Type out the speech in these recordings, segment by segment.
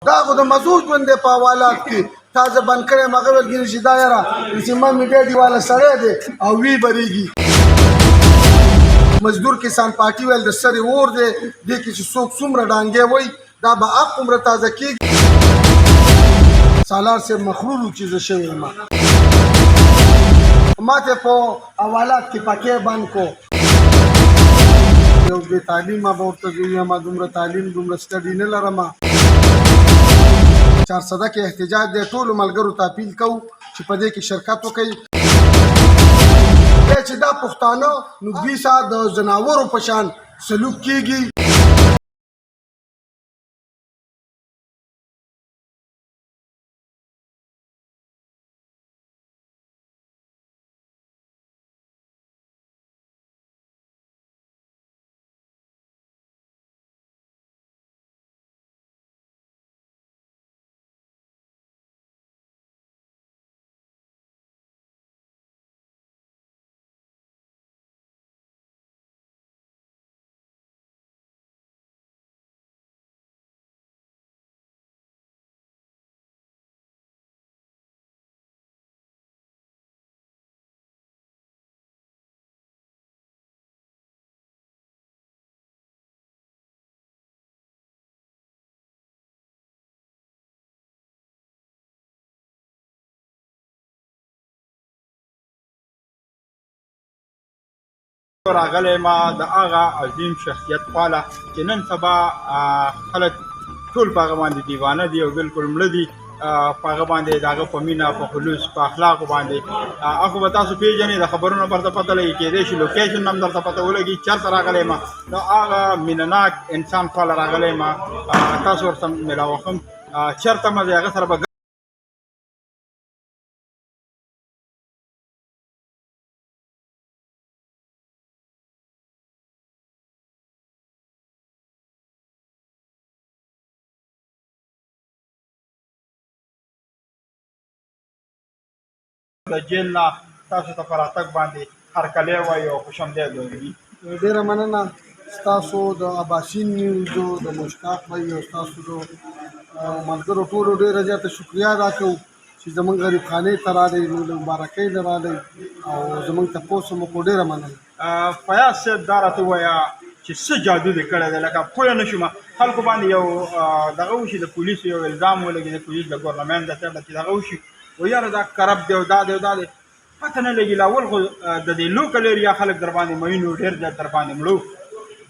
دا خو د مزو ژوند دی په حوالات کې تازه بند کړی یم هغه ویل کېږي چې دا یاره چې ما میډیا دیواله سړی دی او وی بریږي مزدور کسان پارټي ویل د سرې اور دی دې کې چې څوک څومره ډانګې وایي دا به حق عمره تازه کېږي سالار صاحب مخلول و چې زه شوی یم ما ته په حوالات کې پکې بند کو یو بې تعلیمه به ورته زه ویم دومره تعلیم دومره سټډي نه لرم 400 کې احتجاج دی ټولو ملګرو ته اپیل کوو چې په دې کې شرکت وکړي چې دا پښتانه نو دوی سره د ځناورو په شان سلوک کېږي راغلی ما د هغه عظیم شخصیت خواله چې نن سبا خلک ټول په هغه باندې دیوانه دي او بلکل مړه دي په هغه باندې د هغه په مینه په خلوص په اخلاقو باندې هغه به تاسو پېژنئ د خبرونو درته پته لګي کېدای شي لوکیشن هم درته پته ولګي چېرته راغلی یم د هغه مینهناک انسان خواله راغلی یم تاسو ورسره میلاوه کړم چېرته مه ځئ هغه سره به د جیل نه تاسو ته په راتګ باندې هرکلی وایي او خوشامدید وایي ډېره مننه ستاسو د اباسین نیوزو د مشتاق بھائی او ستاسو د ملګرو ټولو ډېره زیاته شکریا ادا کوو چې زموږ غریب خانې ته راغی موږ د مبارکۍ نه راغی او زموږ تپوس مو کو ډېره مننه فیاض صاحب دا راته ووایه چې څه جادو دې کړی دی لکه پوه نه شوم خلکو باندې یو دغه وشي د پولیسو یو الزام ولګي د پولیس د ګورنمنټ د طرفه چې دغه وشي و یاره دا کرپ دی او دا دی او دا دی پته نه لګي لا اول خو د دې لوکل ایریا خلک در باندې مین و ډېر زیات در باندې مړو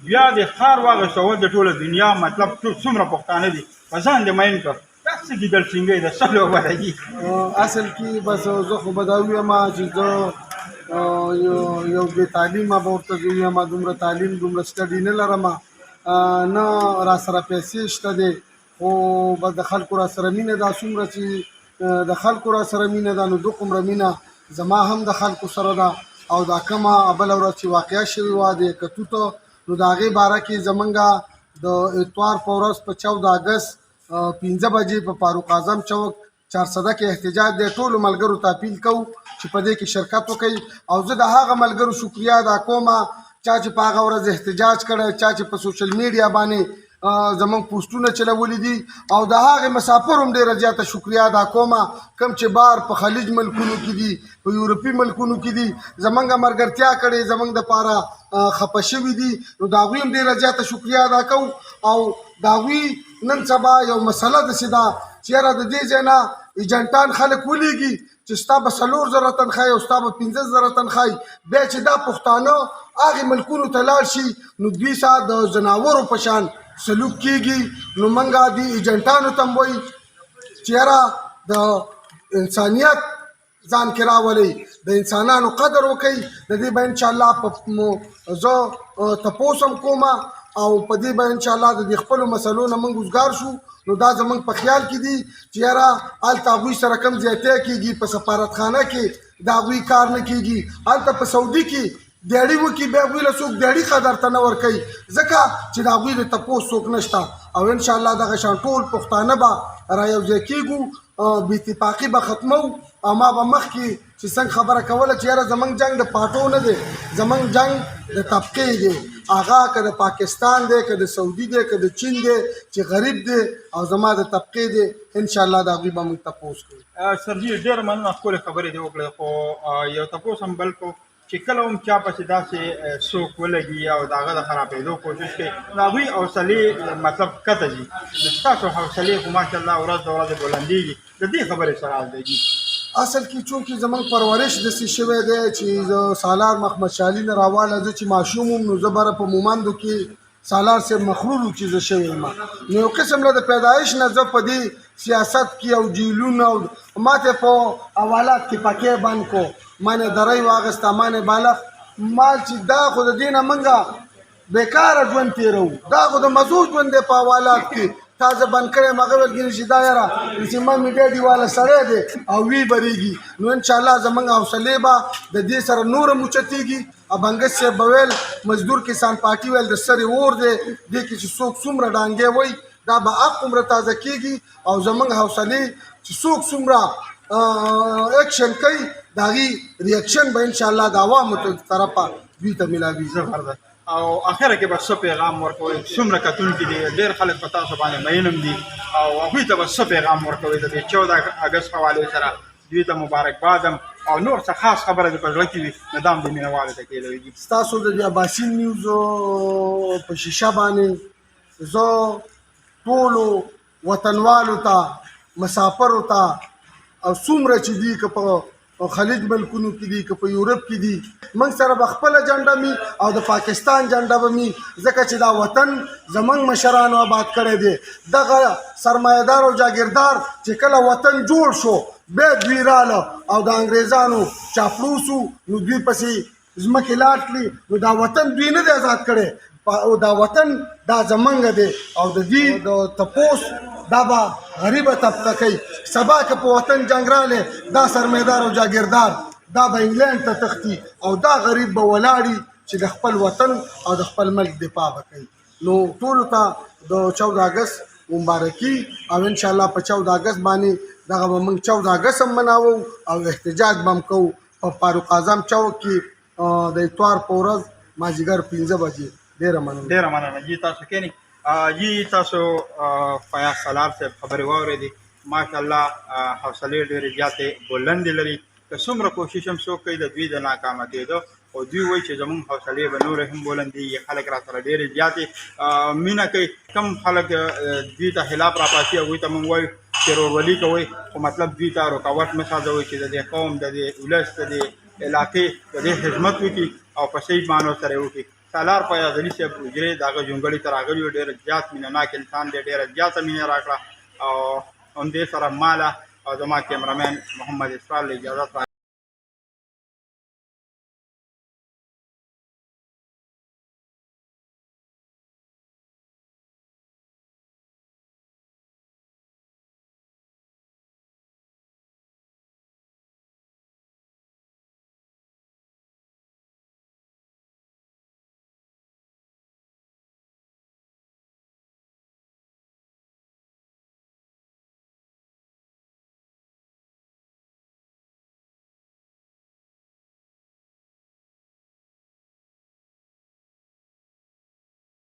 بیا د ښار واغېسته د ټوله دنیا مطلب څومره پښتانه دي په ځان دې مین کړ دا څه ګیدل سینګی د څه لوبه دی اصل کې بس زه خو به دا ووایم چې زه یو بې تعلیمه به ورته زه ووایم دومره تعلیم دومره سټډي نه لرم نه را سره پیسې شته دی خو بس د خلکو را سره مینه دا څومره چې د خلکو را سره مینه ده نو دومره مینه زما هم د خلکو سره ده او دا کومه بله ورځ چې واقعه شوې وه د کتوته نو د هغې باره کې زمونږ د اتوار په ورځ په 14 اګست 15 بجې په فاروق اعظم چوک 400 کې احتجاج دی ټولو ملګرو ته اپیل کوو چې په دې کې شرکت وکړي او زه د هغه ملګرو شکریا ادا کوم چا چې په هغه ورځ احتجاج کړی چا چې په سوشل میډیا باندې زمونږ پوسټونه چلولي دي او د هغې مسافرو هم ډېره زیاته شکریا ادا کوم کوم چې بار په خلیج ملکونو کې دي په یورپي ملکونو کې دي زمونږ ملګرتیا کړې زمونږ دپاره خفه شوي دي نو د هغوی هم ډېره زیاته شکریا ادا کوو او د هغوی نن سبا یو مسله داسې ده چې یاره د دې ځای نه ایجنټان خلک ولیږي چې ستا به 4,000 تنخواه او ستا به 15,000 تنخواه بیا چې دا پښتانه هغې ملکونو ته لاړ شي نو دوی سره د ځناورو په شان سلوک کېږي نو موږ دې ایجنټانو ته هم وایي چې یاره د انسانیت ځان کې راولئ د انسانانو قدر وکئ د دې به انشاءالله زه تپوس هم کوم او په دې به انشاءالله د دې خپلو مسلو نه موږ وزګار شو نو دا زموږ په خیال کې دي چې یاره هلته هغوی سره کم زیاتی کېږي په سفارتخانه کې د هغوی کار نه کېږي هلته په سعودي کې دیاړي وکړي بیا هغوی له څوک دیاړي قدر ته نه ورکوي ځکه چې د هغوی د تپوس څوک نشته او انشاءالله دغه شان ټول پښتانه به را یوځای کېږو بې اتفاقي به ختمو او ما به مخکې چې څنګه خبره کوله چې یاره زموږ جنګ د پاټو نه دی زموږ جنګ د طبقې دی هغه که د پاکستان دی که د سعودي دی که د چین دی چې غریب دی او زما د طبقې دی انشاءالله د هغوی به موږ تپوس کوو. سرجي ډېره مننه ښکلې خبرې دې وکړې خو یو تپوس هم بل کو چې کله هم چا پسې داسې څوک ولګي او د هغه د خرابېدو کوشش کوي نو هغوی حوصلې مطلب کته ځي ستاسو حوصلې خو ماشاءالله ورځ د ورځې بلندېږي د دې خبرې سره حاضرېږي. اصل کې چونکې زمونږ پرورش داسې شوی دی چې زه سالار محمد شاه علي نه راواله زه چې ماشوم وم نو زه بره په مومندو کې سالار صاحب مخرور و چې زه شوی یم نو یو قسم له د پیدایش نه زه په دې سیاست کې او جیلونه او ما ته په حوالات کې پکې بند کو ما نه درۍ واغسته ما نه بالغ مال چې دا خو د دې نه موږ بیکاره ژوند تېروو دا خو د مزو ژوند دی په حوالات کې تازه بند کړی یم هغه ویل کېږي چې دا یاره چې ما میډیا دیواله سړی دی او وی بریږي نو انشاءالله زموږ حوصلې به د دې سره نور هم اوچتېږي. ابنګز صاحب به ویل مزدور کسان پارټي ویل د سرې اور دی دې کې چې څوک څومره ډانګې وایي دا به حق عمره تازه کېږي او زموږ حوصلې چې څوک څومره اکشن کوي د هغې ریاکشن به انشاءالله د عوامو طرفه دوی ته میلاوي. زبردست. او اخره کې به څه پیغام ورکوئ څومره کتونکي دي ډېر خلک په تاسو باندې مین هم دي او هغوی ته به څه پیغام ورکوئ د دې 14 اګست حوالې سره دوی ته مبارکباد هم او نور څه خاص خبره دې په زړه کې وي نو دا هم د مینهوالو ته کېدوي. ستاسو د دې اباسین نیوزو په شیشه باندې زه ټولو وطنوالو ته مسافرو ته او څومره چې دي که په خلیج ملکونو کې دي که په یورپ کې دي موږ سره به خپله جنډه می او د پاکستان جنډه به می ځکه چې دا وطن زموږ مشرانو آباد کړی دی. دغه سرمایهدار او جاګیردار چې کله وطن جوړ شو بیا دوی راله او د انګریزانو چاپلوسو نو دوی پسې ځمکې لاټ کړي نو دا وطن دوی نه دی آزاد کړی او دا وطن دا زمونږ دی او د دې د تپوس دا به غریبه طبقه کوي سبا که په وطن جنګ رالی دا سرمایهدار او جاګیردار دا به انګلینډ ته تښتي او دا غریب به ولاړي چې د خپل وطن او د خپل ملک دفاع به کوي. نو ټولو ته د 14 اګست مبارکي او انشاءالله په 14 اګست باندې دغه به موږ 14 اګست هم مناوو او احتجاج به هم کوو په فاروق اعظم چوک کې د اتوار په ورځ مازدیګر 15 بجې. ډېره مننه. ډېره مننه جی تاسو کېنئ جی تاسو فیاض سالار صاحب خبرې واورېدې ماشاءالله حوصلې ډېرې زیاتې بلندې لري که څومره کوشش هم څوک کوي د دوی د ناکامه کېدو او دوی وایي چې زموږ حوصلې به نورې هم بلندېږي خلک را سره ډېرې زیاتې مینه کوي کم خلک دوی ته خلاف راپاڅي هغوی ته موږ وایو چې ورورولي کوئ خو مطلب دوی ته رکاوټ مه سازوئ چې د دې قوم د دې ولس د دې علاقې د دې خدمت وکړي او په صحیح معنو سره یې وکړي. سالار فیاض علي صاحب حجرې د هغه جونګړې ته راغلي وو ډېر زیات مینه ناک انسان دی ډېره زیاته مینه راکړه او همدې سره ماله او زما کیمرامین محمد اسرار له اجازت